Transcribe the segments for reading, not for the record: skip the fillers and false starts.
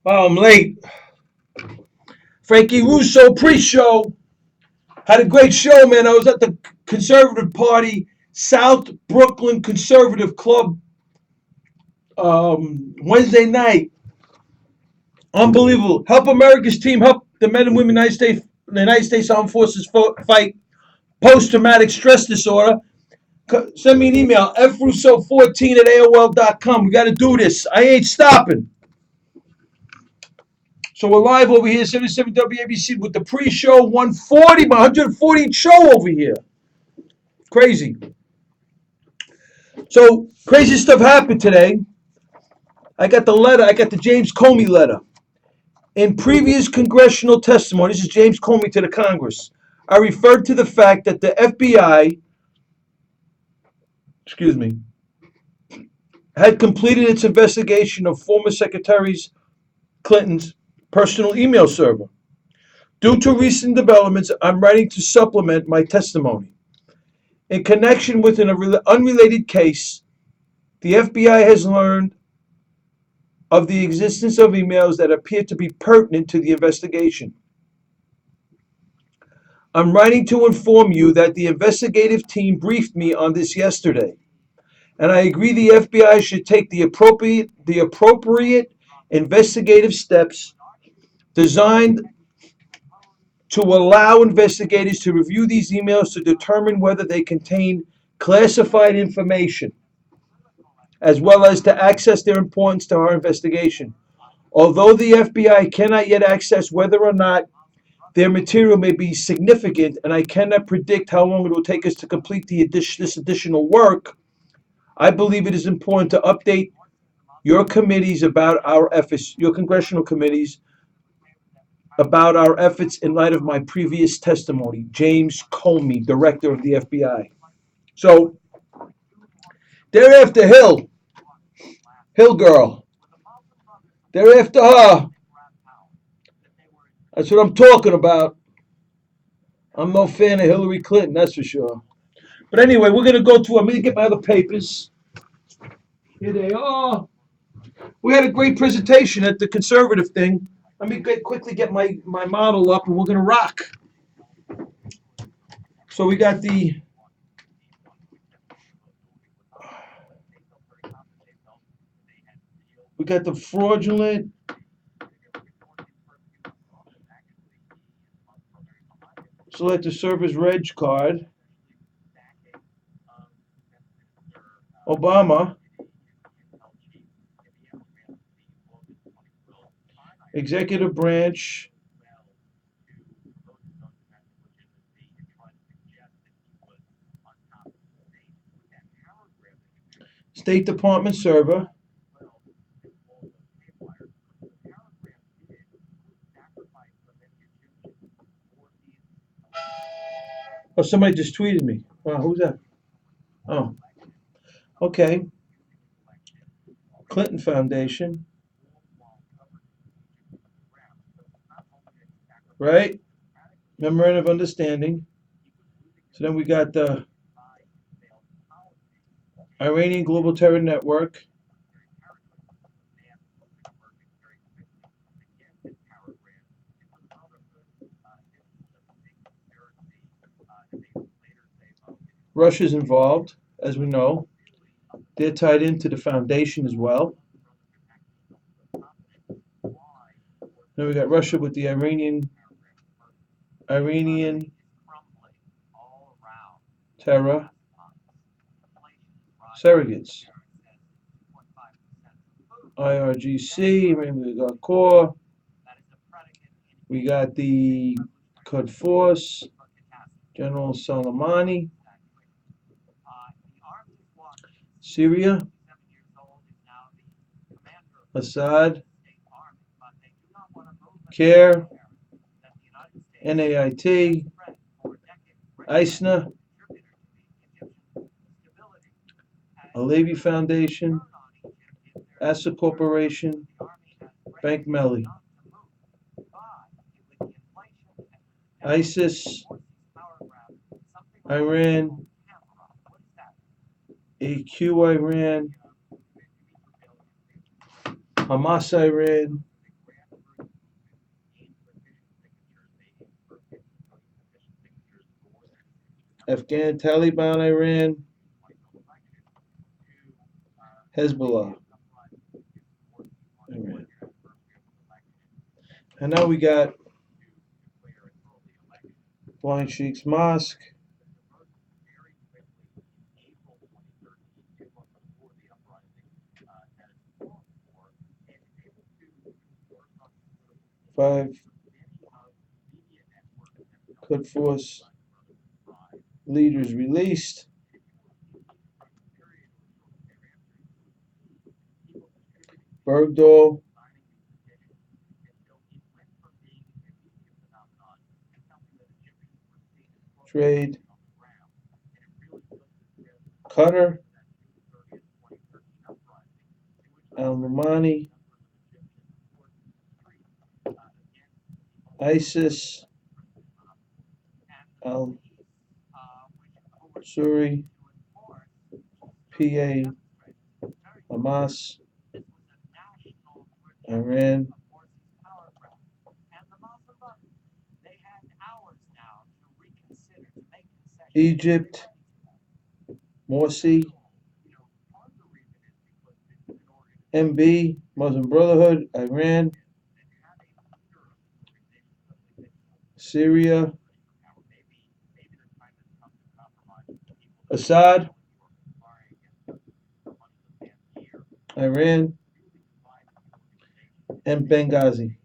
Wow, I'm late. Frankie Russo pre-show. Had a great show, man. I was at the Conservative Party, South Brooklyn Conservative Club, Wednesday night. Unbelievable. Help America's team help the men and women the United States Armed Forces fight post-traumatic stress disorder. Send me an email, frusso14 at AOL.com. We got to do this. I ain't stopping. So we're live over here, 77 WABC with the pre-show 140, my 140th show over here. Crazy. So crazy stuff happened today. I got the James Comey letter. In previous congressional testimony, this is James Comey to the Congress, I referred to the fact that the FBI, had completed its investigation of former Secretary Clinton's personal email server. Due to recent developments, I'm writing to supplement my testimony. In connection with an unrelated case, the FBI has learned of the existence of emails that appear to be pertinent to the investigation. I'm writing to inform you that the investigative team briefed me on this yesterday, and I agree the FBI should take the appropriate investigative steps designed to allow investigators to review these emails to determine whether they contain classified information, as well as to access their importance to our investigation. Although the FBI cannot yet access whether or not their material may be significant, and I cannot predict how long it will take us to complete this additional work, I believe it is important to update your committees about our efforts, your congressional committees, about our efforts in light of my previous testimony. James Comey, director of the FBI. So, they're after Hill girl. They're after her. That's what I'm talking about. I'm no fan of Hillary Clinton, that's for sure. But anyway, we're going to go through. I'm going to get my other papers. Here they are. We had a great presentation at the conservative thing. Let me quickly get my model up, and we're going to rock. So we got the fraudulent select the service reg card. Obama. Executive branch. State Department server. Oh, somebody just tweeted me. Wow, who's that? Oh, okay. Clinton Foundation. Right? Memorandum of Understanding. So then we got the Iranian Global Terror Network. Russia's involved, as we know. They're tied into the foundation as well. Then we got Russia with the Iranian terror surrogates. IRGC, we got core. We got the Quds Force, General Soleimani. Syria, Assad, CARE, NAIT, ISNA, Alevi Foundation, Assa Corporation, Bank Melli, ISIS, Iran, AQ Iran, Hamas Iran, Afghan, Taliban, Iran, Hezbollah, Iran. And now we got Blind Sheikh's Mosque, five Quds Force leaders released. Bergdahl, trade, Qatar, al-Numani, ISIS, al-Suri, PA, Hamas, Iran, Egypt, Morsi, MB, Muslim Brotherhood, Iran, Syria, Assad, Iran, and Benghazi.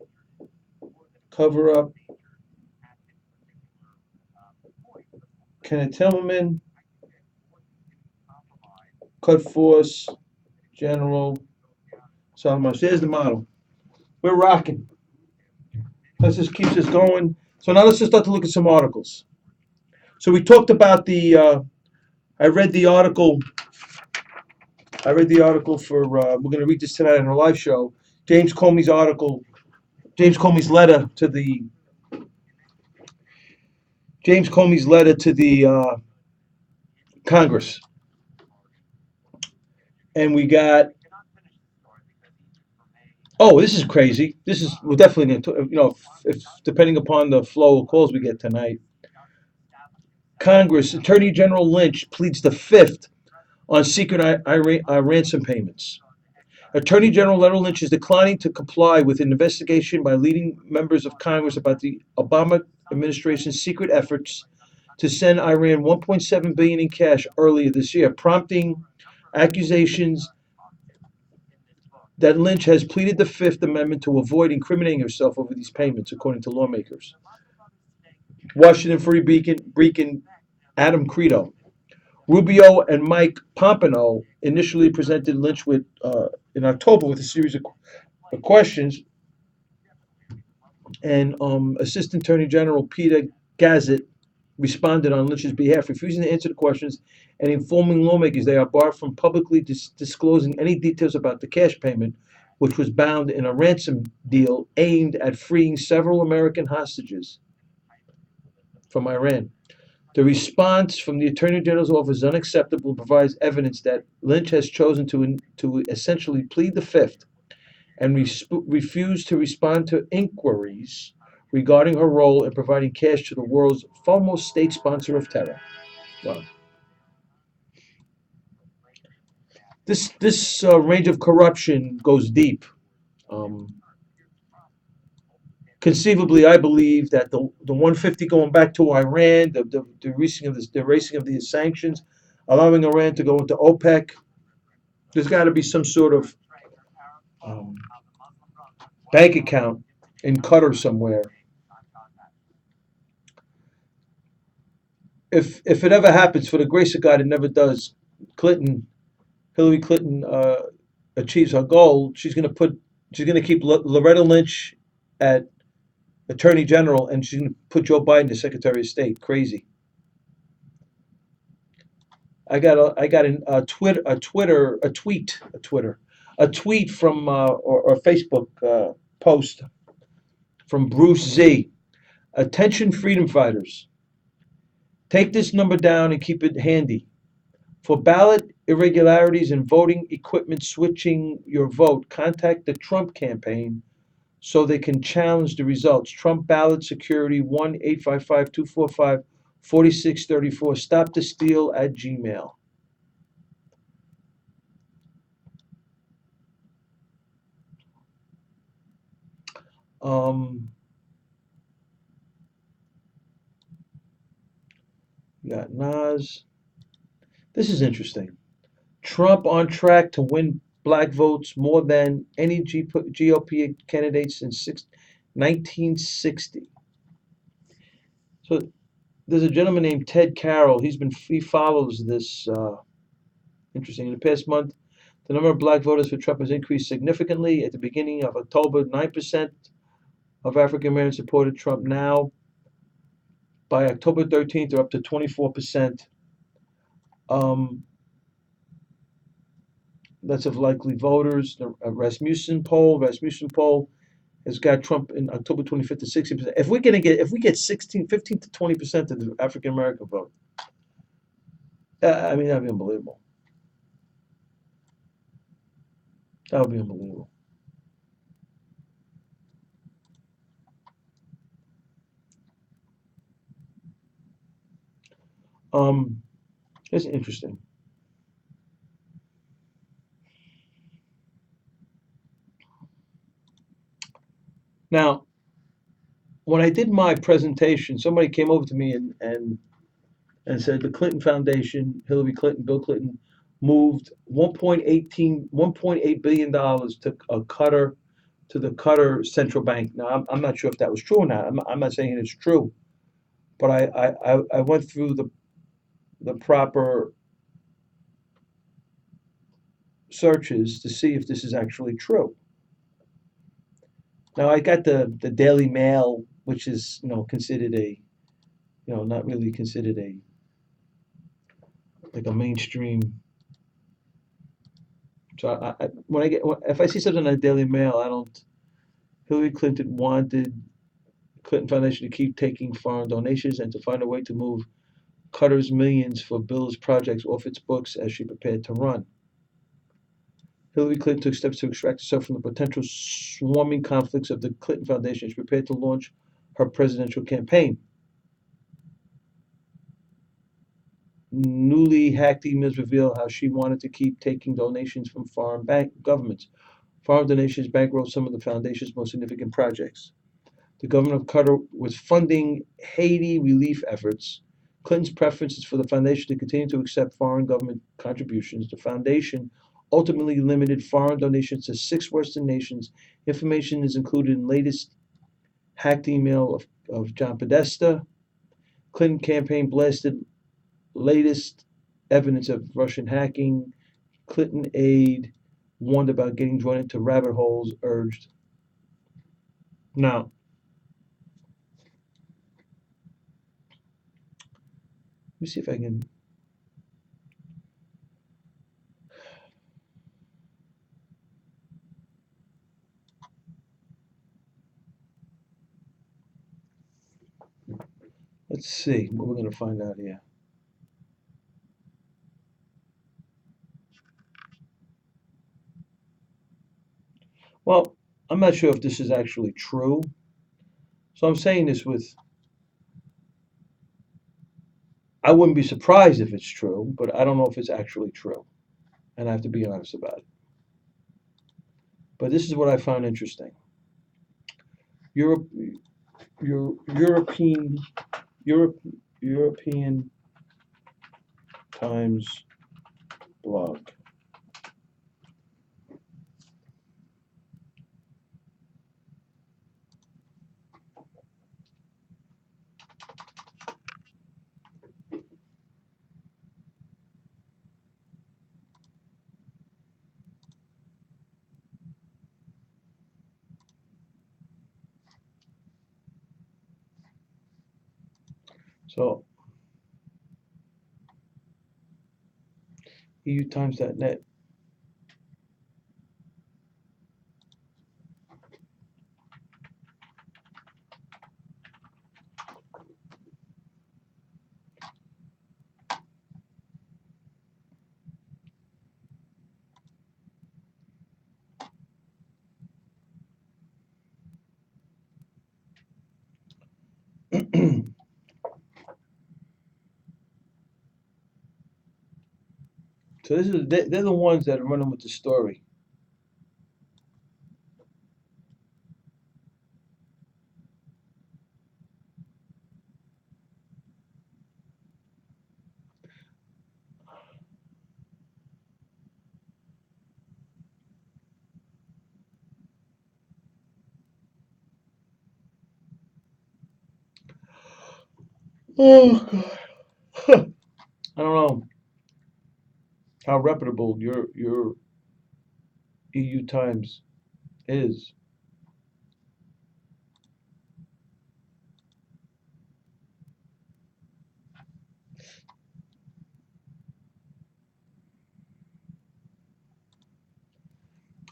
Cover up, Kenneth Timmerman, Quds Force General Salman. There's the model. We're rocking. Let's just keep this going. So now let's just start to look at some articles. So we talked about the. I read the article. I read the article for. We're going to read this tonight on our live show. James Comey's article. James Comey's letter to the. James Comey's letter to the Congress. And we got. Oh, this is crazy. This is we're definitely going to. If depending upon the flow of calls we get tonight. Congress Attorney General Lynch pleads the fifth on secret ransom payments. Attorney General Larry Lynch is declining to comply with an investigation by leading members of Congress about the Obama administration's secret efforts to send Iran 1.7 billion in cash earlier this year, prompting accusations that Lynch has pleaded the Fifth Amendment to avoid incriminating herself over these payments, according to lawmakers. Washington Free Beacon Adam Credo. Rubio and Mike Pompeo initially presented Lynch with in October with a series of questions, and Assistant Attorney General Peter Gazet responded on Lynch's behalf, refusing to answer the questions and informing lawmakers they are barred from publicly disclosing any details about the cash payment, which was bound in a ransom deal aimed at freeing several American hostages from Iran. The response from the Attorney General's office is unacceptable and provides evidence that Lynch has chosen to essentially plead the Fifth and refuse to respond to inquiries regarding her role in providing cash to the world's foremost state sponsor of terror. Wow. This range of corruption goes deep. Um, Conceivably, I believe that the 150 going back to Iran, the erasing of the sanctions, allowing Iran to go into OPEC, there's got to be some sort of um, bank account in Qatar somewhere. If it ever happens, for the grace of God, it never does. Hillary Clinton achieves her goal. She's going to keep Loretta Lynch at Attorney General, and she's going to put Joe Biden as Secretary of State. Crazy. I got a tweet from or a Facebook post from Bruce Z. Attention, freedom fighters. Take this number down and keep it handy. For ballot irregularities and voting equipment switching your vote, contact the Trump campaign so they can challenge the results. Trump ballot security 1-855-245 4634. Stop the steal at Gmail. Um, we got Nas. This is interesting. Trump on track to win black votes more than any GOP candidate since 1960. So there's a gentleman named Ted Carroll. He follows this. Interesting. In the past month, the number of black voters for Trump has increased significantly. At the beginning of October, 9% of African Americans supported Trump. Now, by October 13th, they're up to 24%. Um, that's of likely voters. The Rasmussen poll has got Trump in October 25th to 60%. If we get 15 to 20% of the African American vote, I mean that'd be unbelievable. That would be unbelievable. Um, it's interesting. Now, when I did my presentation, somebody came over to me and said the Clinton Foundation, Hillary Clinton, Bill Clinton, moved 1.8 billion dollars to a Qatar to the Qatar central bank. Now, I'm not sure if that was true or not. I'm not saying it's true, but I went through the proper searches to see if this is actually true. Now, I got the Daily Mail, which is considered not really considered a like a mainstream. So when I get if I see something on the Daily Mail, I don't. Hillary Clinton wanted Clinton Foundation to keep taking foreign donations and to find a way to move Qatar's millions for Bill's projects off its books as she prepared to run. Hillary Clinton took steps to extract herself from the potential swarming conflicts of the Clinton Foundation as she prepared to launch her presidential campaign. Newly hacked emails reveal how she wanted to keep taking donations from foreign bank governments. Foreign donations bankrolled some of the foundation's most significant projects. The government of Qatar was funding Haiti relief efforts. Clinton's preference is for the foundation to continue to accept foreign government contributions. The foundation ultimately limited foreign donations to 6 Western nations. Information is included in latest hacked email of John Podesta. Clinton campaign blasted latest evidence of Russian hacking. Clinton aide warned about getting drawn into rabbit holes, urged. Now, let me see if I can. Let's see what we're going to find out here. Well, I'm not sure if this is actually true. So I'm saying this with, I wouldn't be surprised if it's true, but I don't know if it's actually true. And I have to be honest about it. But this is what I found interesting. Europe, European, Europe, European Times blog. So EUTimes.net. So they're the ones that are running with the story. Oh God. I don't know how reputable your EU Times is.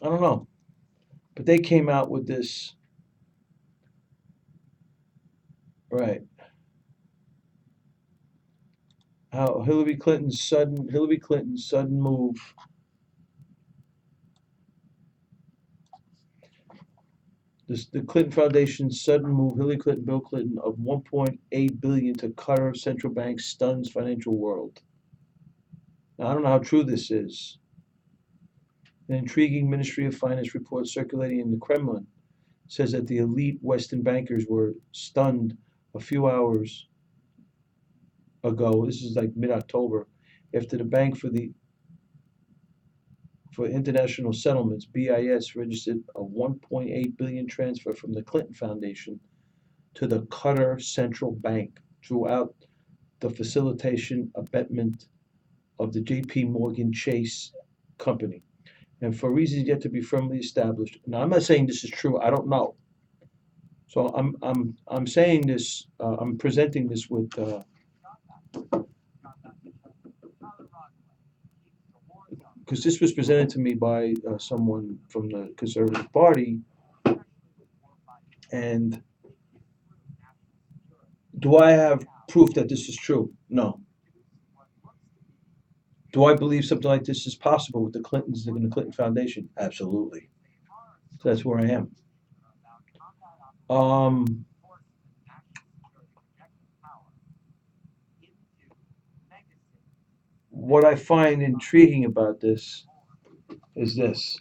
I don't know, but they came out with this, right? How Hillary Clinton's sudden move. The Clinton Foundation's sudden move, Hillary Clinton, Bill Clinton, of 1.8 billion to Qatar central bank stuns financial world. Now, I don't know how true this is. An intriguing Ministry of Finance report circulating in the Kremlin says that the elite Western bankers were stunned a few hours ago. This is like mid-October, after the Bank for International Settlements (BIS) registered a 1.8 billion transfer from the Clinton Foundation to the Qatar Central Bank throughout the facilitation abetment of the J.P. Morgan Chase Company, and for reasons yet to be firmly established. Now, I'm not saying this is true. I don't know. So I'm saying this. I'm presenting this with because this was presented to me by someone from the Conservative Party. And do I have proof that this is true? No. Do I believe something like this is possible with the Clintons and the Clinton Foundation? Absolutely. So that's where I am. Um, what I find intriguing about this is this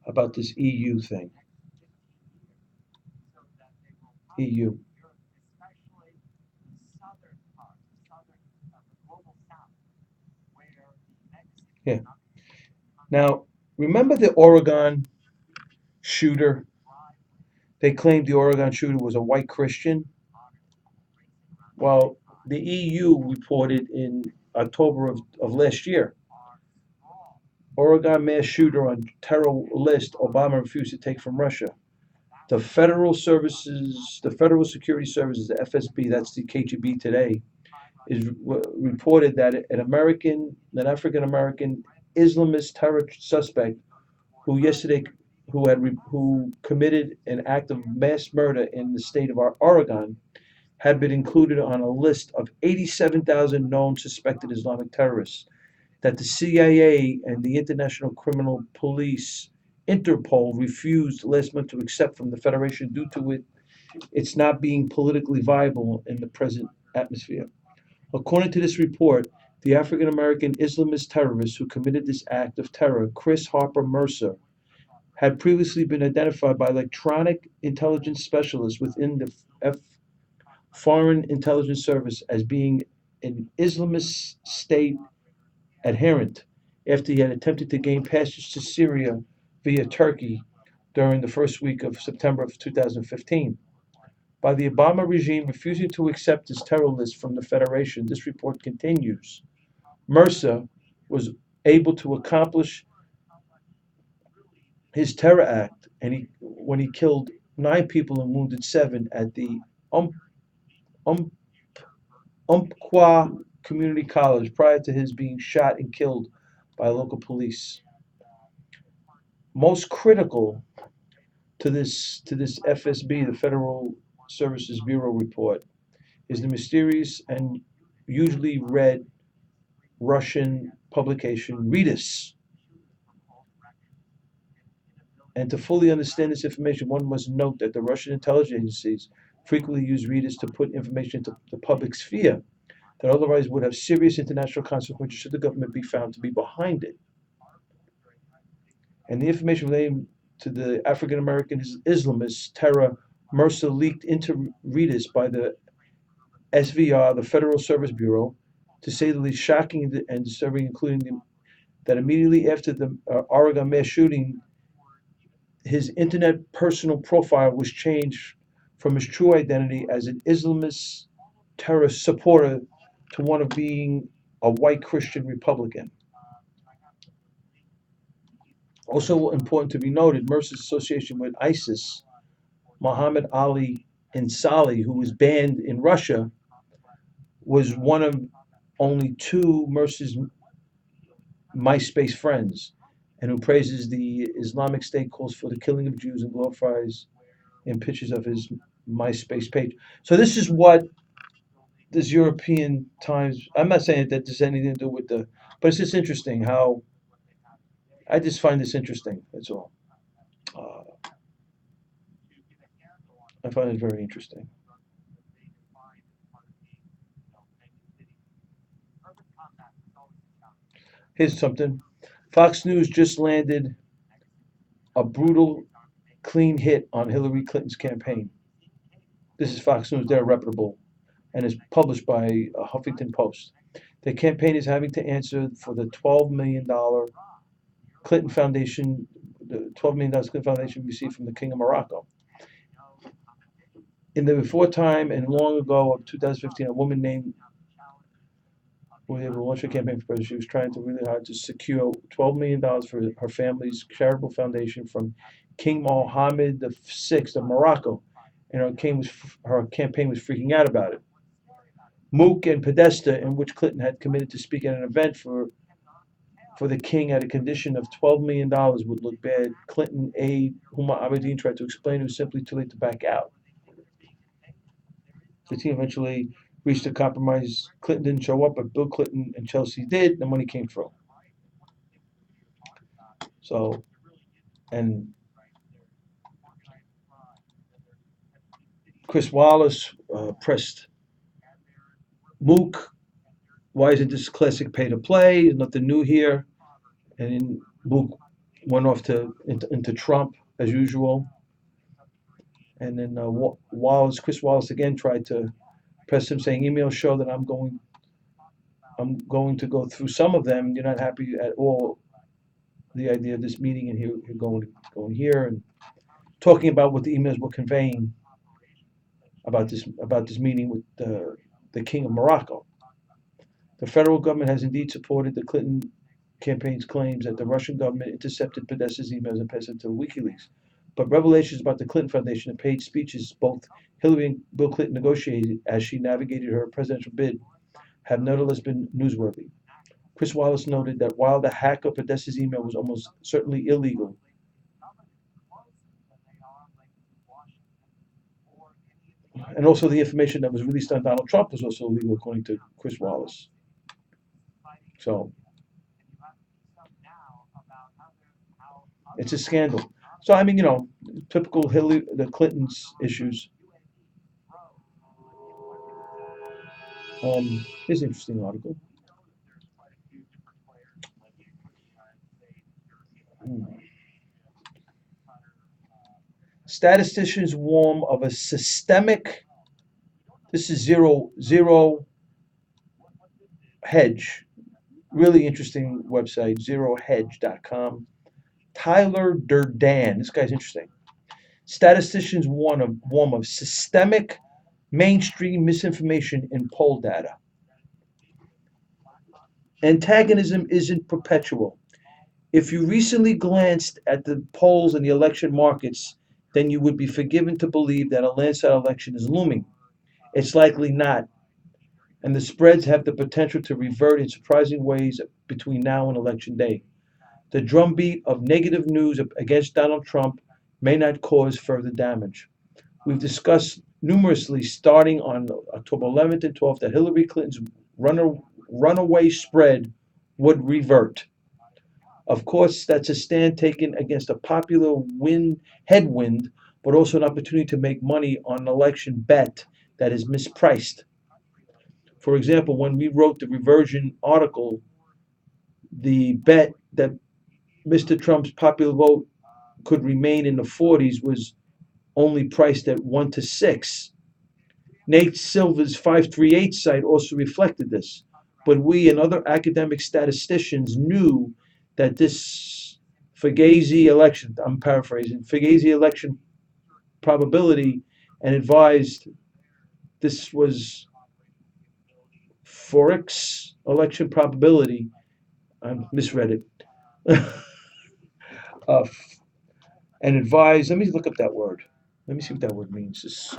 about this EU thing. EU. Yeah. Now, remember the Oregon shooter? They claimed the Oregon shooter was a white Christian. Well, the EU reported in October of last year, Oregon mass shooter on terror list Obama refused to take from Russia. The Federal Security Services, the FSB, that's the KGB today, is reported that an African American Islamist terror suspect who yesterday who committed an act of mass murder in the state of Oregon had been included on a list of 87,000 known suspected Islamic terrorists that the CIA and the International Criminal Police Interpol refused last month to accept from the Federation due to its not being politically viable in the present atmosphere. According to this report, the African American Islamist terrorist who committed this act of terror, Chris Harper Mercer, had previously been identified by electronic intelligence specialists within the Foreign Intelligence Service as being an Islamist State adherent after he had attempted to gain passage to Syria via Turkey during the first week of September of 2015. By the Obama regime refusing to accept his terror list from the Federation, this report continues. Mercer was able to accomplish his terror act, and when he killed 9 people and wounded 7 at the um, um, Umpqua Community College prior to his being shot and killed by local police. Most critical to this FSB, the Federal Services Bureau report, is the mysterious and usually read Russian publication Redis. And to fully understand this information, one must note that the Russian intelligence agencies frequently use Redis to put information into the public sphere. that otherwise would have serious international consequences should the government be found to be behind it. And the information relating to the African American Islamist terror MRSA leaked into readers by the SVR, the Federal Service Bureau, to say the least shocking and disturbing, including that immediately after the Oregon mass shooting, his internet personal profile was changed from his true identity as an Islamist terrorist supporter to one of being a white Christian Republican. Also important to be noted, Mercer's association with ISIS, Muhammad Ali Ansari, who was banned in Russia, was one of only two Mercer's MySpace friends, and who praises the Islamic State, calls for the killing of Jews, and glorifies in pictures of his MySpace page. So this is what this European Times. I'm not saying that this has anything to do with the, but it's just interesting how I just find this interesting. That's all. Uh, I find it very interesting. Here's something. Fox News just landed a brutal, clean hit on Hillary Clinton's campaign. This is Fox News. They're reputable and is published by Huffington Post. The campaign is having to answer for the $12 million Clinton Foundation, the $12 million Clinton Foundation received from the King of Morocco. In the before time and long ago of 2015, a woman named who was able to launch a campaign for president. She was trying to really hard to secure $12 million for her family's charitable foundation from King Mohammed VI of Morocco, and her campaign was freaking out about it. Mook and Podesta, in which Clinton had committed to speak at an event for the king at a condition of $12 million would look bad. Clinton aide Huma Abedin tried to explain it was simply too late to back out. The team eventually reached a compromise. Clinton didn't show up, but Bill Clinton and Chelsea did. The money came through. So, and Chris Wallace pressed Mook. Why isn't this classic pay to play? There's nothing new here. And then Mook went off into Trump as usual. And then Chris Wallace again tried to press him, saying, "Emails show that I'm going to go through some of them. You're not happy at all the idea of this meeting, and here you're going here and talking about what the emails were conveying about this meeting with the King of Morocco. The federal government has indeed supported the Clinton campaign's claims that the Russian government intercepted Podesta's emails and passed them to WikiLeaks. But revelations about the Clinton Foundation and paid speeches both Hillary and Bill Clinton negotiated as she navigated her presidential bid have nevertheless been newsworthy. Chris Wallace noted that while the hack of Podesta's email was almost certainly illegal, and also the information that was released on Donald Trump was also illegal, according to Chris Wallace. So it's a scandal. So I mean, typical Hillary, the Clintons issues. Here's an interesting article. Hmm. Statisticians warn of a systemic. This is zero hedge. Really interesting website, zerohedge.com. Tyler Durden. This guy's interesting. Statisticians warn of systemic mainstream misinformation in poll data. Antagonism isn't perpetual. If you recently glanced at the polls in the election markets, then you would be forgiven to believe that a landslide election is looming. It's likely not, and the spreads have the potential to revert in surprising ways between now and election day. The drumbeat of negative news against Donald Trump may not cause further damage. We've discussed numerously, starting on October 11th and 12th, that Hillary Clinton's runaway spread would revert. Of course, that's a stand taken against a popular headwind, but also an opportunity to make money on an election bet that is mispriced. For example, when we wrote the reversion article, the bet that Mr. Trump's popular vote could remain in the 40s was only priced at 1 to 6. Nate Silver's 538 site also reflected this, but we and other academic statisticians knew that this Fugazi election, I'm paraphrasing, Fugazi election probability, and advised this was Forex election probability. I misread it. uh, and advised, let me look up that word. Let me see what that word means. This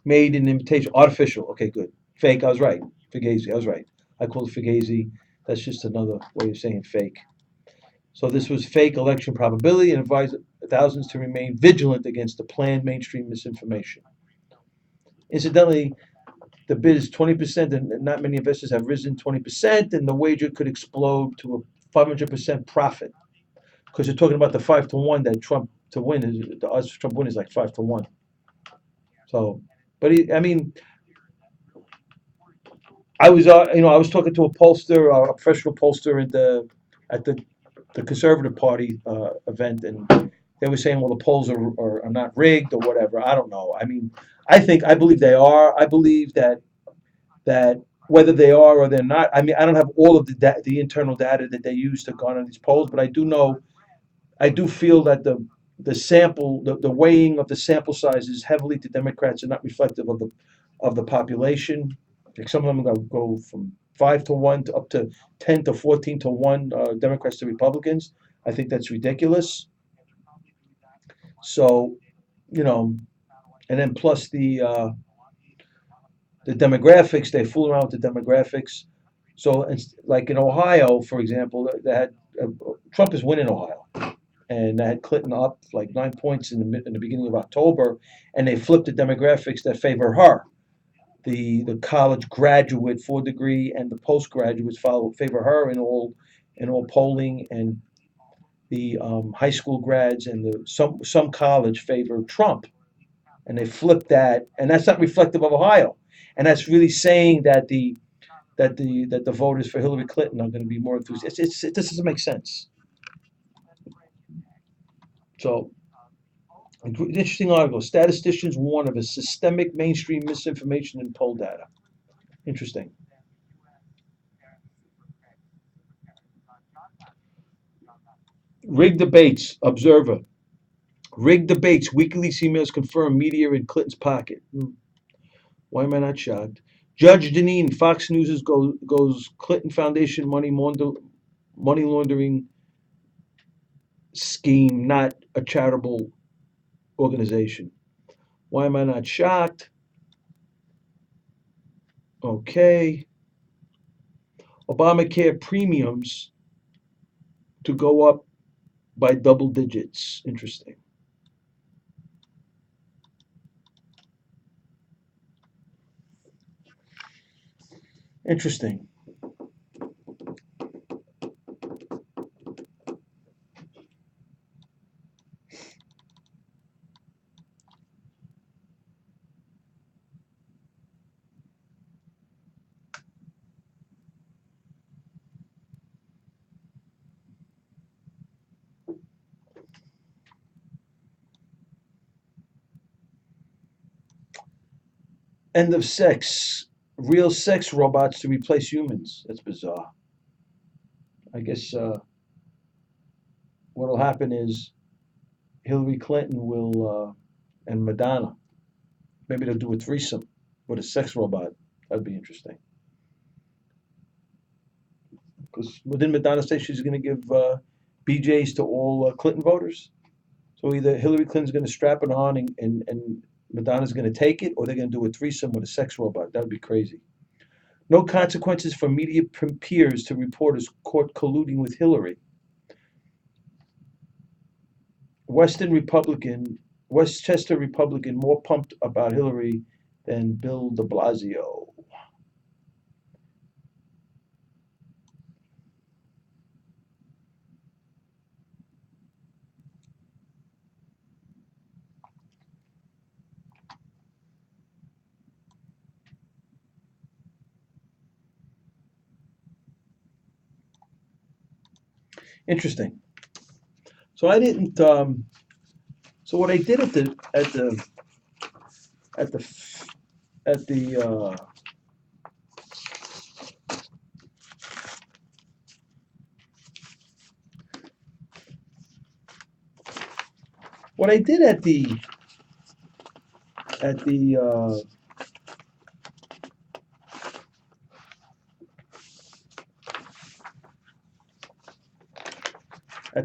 made an imitation, artificial. Okay, good. Fake, I was right. Fugazi, I was right. I call it Fugazi. That's just another way of saying fake. So this was fake election probability and advised thousands to remain vigilant against the planned mainstream misinformation. Incidentally, the bid is 20%, and not many investors have risen 20%, and the wager could explode to a 500% profit. Because you're talking about the 5 to 1 that Trump to win is the odds for Trump win is like 5 to 1. So, but I mean, I was talking to a pollster, a professional pollster at the Conservative Party event, and they were saying, well, the polls are not rigged or whatever. I don't know. I mean, I believe they are. I believe that whether they are or they're not. I mean, I don't have all of the internal data that they use to garner these polls, but I do feel that the weighing of the sample sizes heavily to Democrats are not reflective of the population. Like some of them go from 5 to 1 to up to 10 to 14 to 1 Democrats to Republicans. I think that's ridiculous. So, you know, and then plus the demographics, they fool around with the demographics. So it's like in Ohio, for example, they had Trump is winning Ohio, and they had Clinton up like 9 points in the beginning of October, and they flipped the demographics that favor her. The college graduate 4 degree and the postgraduates favor her in all polling, and the high school grads and the some college favor Trump, and they flipped that, and that's not reflective of Ohio, and that's really saying that the voters for Hillary Clinton are going to be more enthusiastic. It doesn't make sense. So, interesting article. Statisticians warn of a systemic mainstream misinformation in poll data. Interesting. Rigged debates. Observer. Rigged debates. WikiLeaks emails confirm media in Clinton's pocket. Why am I not shocked? Judge Deneen. Fox News goes Clinton Foundation money laundering scheme, not a charitable organization. Why am I not shocked? Okay. Obamacare premiums to go up by double digits. Interesting. Interesting. End of sex. Real sex robots to replace humans. That's bizarre. I guess what'll happen is Hillary Clinton will and Madonna. Maybe they'll do a threesome with a sex robot. That'd be interesting. Because within Madonna say she's going to give BJs to all Clinton voters. So either Hillary Clinton's going to strap it on and Madonna's going to take it, or they're going to do a threesome with a sex robot. That would be crazy. No consequences for media peers to reporters caught colluding with Hillary. Western Republican, Westchester Republican more pumped about Hillary than Bill de Blasio. Interesting. So I didn't. So what I did at the at the what I did at the at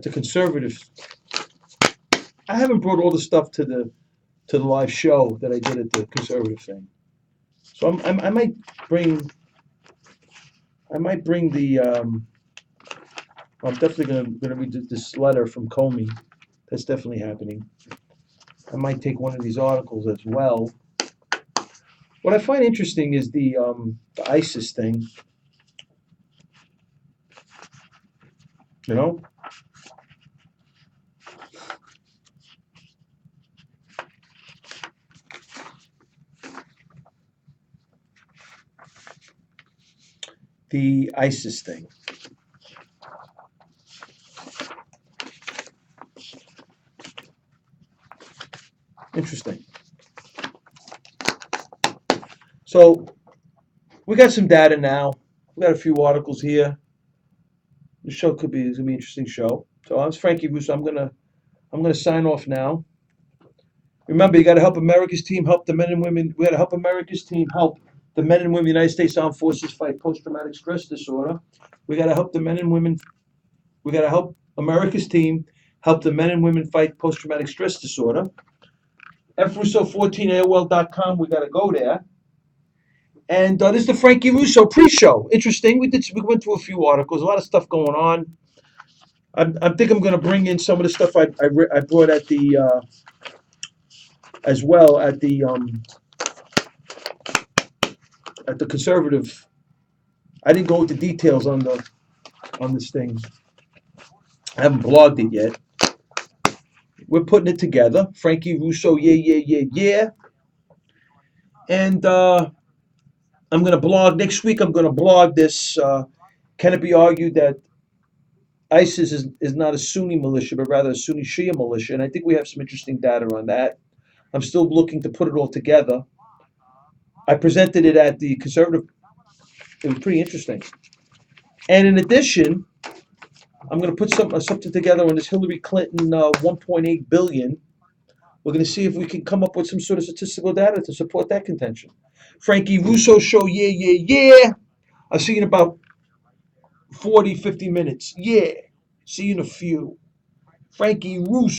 the conservative. I haven't brought all the stuff to the live show that I did at the conservative thing. So I might bring the. I'm definitely gonna read this letter from Comey. That's definitely happening. I might take one of these articles as well. What I find interesting is the ISIS thing. You know, the ISIS thing. Interesting. So we got some data now. We got a few articles here. The show could be it's gonna be an interesting show. So I'm Frankie Russo. I'm gonna sign off now. Remember, you got to help America's team help the men and women. We got to help America's team help the men and women of the United States Armed Forces fight post-traumatic stress disorder. We got to help the men and women. We got to help America's team help the men and women fight post-traumatic stress disorder. FRusso14AOL.com. We got to go there. And this is the Frankie Russo pre-show. Interesting. We went through a few articles. A lot of stuff going on. I think I'm going to bring in some of the stuff I brought at the as well at the conservative. I didn't go into details on this thing. I haven't blogged it yet. We're putting it together. Frankie Russo, yeah. And I'm going to blog next week. I'm going to blog this. Can it be argued that ISIS is not a Sunni militia, but rather a Sunni Shia militia? And I think we have some interesting data on that. I'm still looking to put it all together. I presented it at the conservative. It was pretty interesting. And in addition, I'm going to put something together on this Hillary Clinton 1.8 billion. We're going to see if we can come up with some sort of statistical data to support that contention. Frankie Russo show, yeah. I'll see you in about 40, 50 minutes. Yeah. See you in a few. Frankie Russo.